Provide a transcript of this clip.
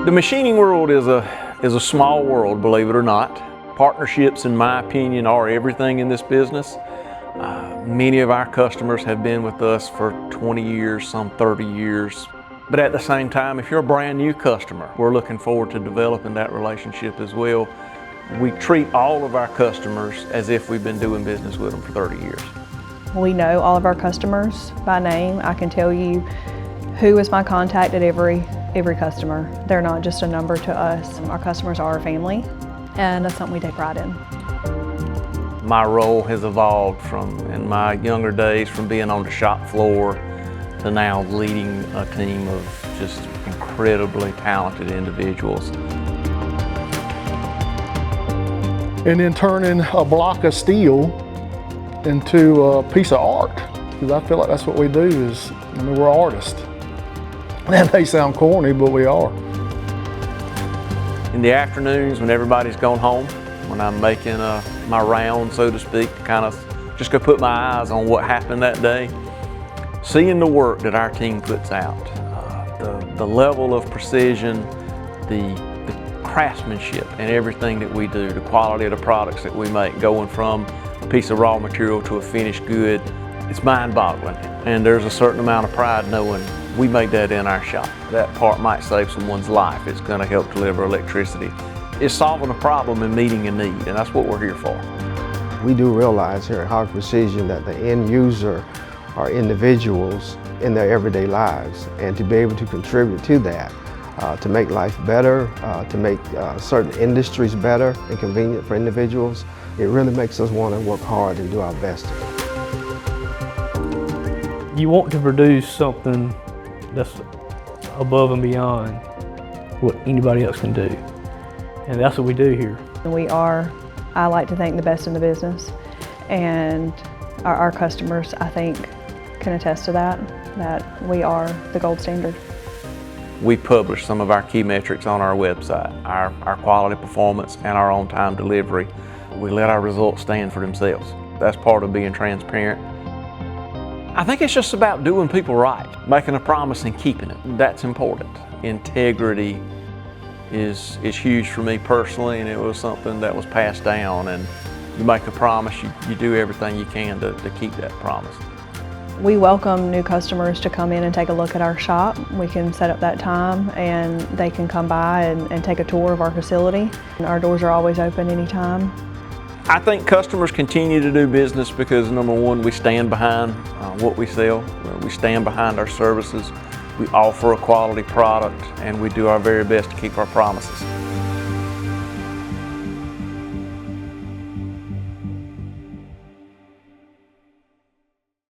The machining world is a small world, believe it or not. Partnerships, in my opinion, are everything in this business. Many of our customers have been with us for 20 years, some 30 years. But at the same time, if you're a brand new customer, we're looking forward to developing that relationship as well. We treat all of our customers as if we've been doing business with them for 30 years. We know all of our customers by name. I can tell you who is my contact at every customer. They're not just a number to us. Our customers are our family, and that's something we take pride in. My role has evolved in my younger days, from being on the shop floor to now leading a team of just incredibly talented individuals. And then turning a block of steel into a piece of art, because I feel like that's what we do. We're artists. That may sound corny, but we are. In the afternoons, when everybody's gone home, when I'm making my round, so to speak, to kind of just go put my eyes on what happened that day, seeing the work that our team puts out, the level of precision, the craftsmanship and everything that we do, the quality of the products that we make, going from a piece of raw material to a finished good, it's mind-boggling. And there's a certain amount of pride knowing we made that in our shop. That part might save someone's life. It's going to help deliver electricity. It's solving a problem and meeting a need, and that's what we're here for. We do realize here at Hogge Precision that the end user are individuals in their everyday lives, and to be able to contribute to that, to make life better, to make certain industries better and convenient for individuals, it really makes us want to work hard and do our best. You want to produce something that's above and beyond what anybody else can do. And that's what we do here. We are, I like to think, the best in the business. And our customers, I think, can attest to that we are the gold standard. We publish some of our key metrics on our website, our quality performance and our on-time delivery. We let our results stand for themselves. That's part of being transparent. I think it's just about doing people right, making a promise and keeping it. That's important. Integrity is huge for me personally, and it was something that was passed down. And you make a promise, you do everything you can to keep that promise. We welcome new customers to come in and take a look at our shop. We can set up that time and they can come by and take a tour of our facility. And our doors are always open anytime. I think customers continue to do business because, number one, we stand behind what we sell. We stand behind our services. We offer a quality product, and we do our very best to keep our promises.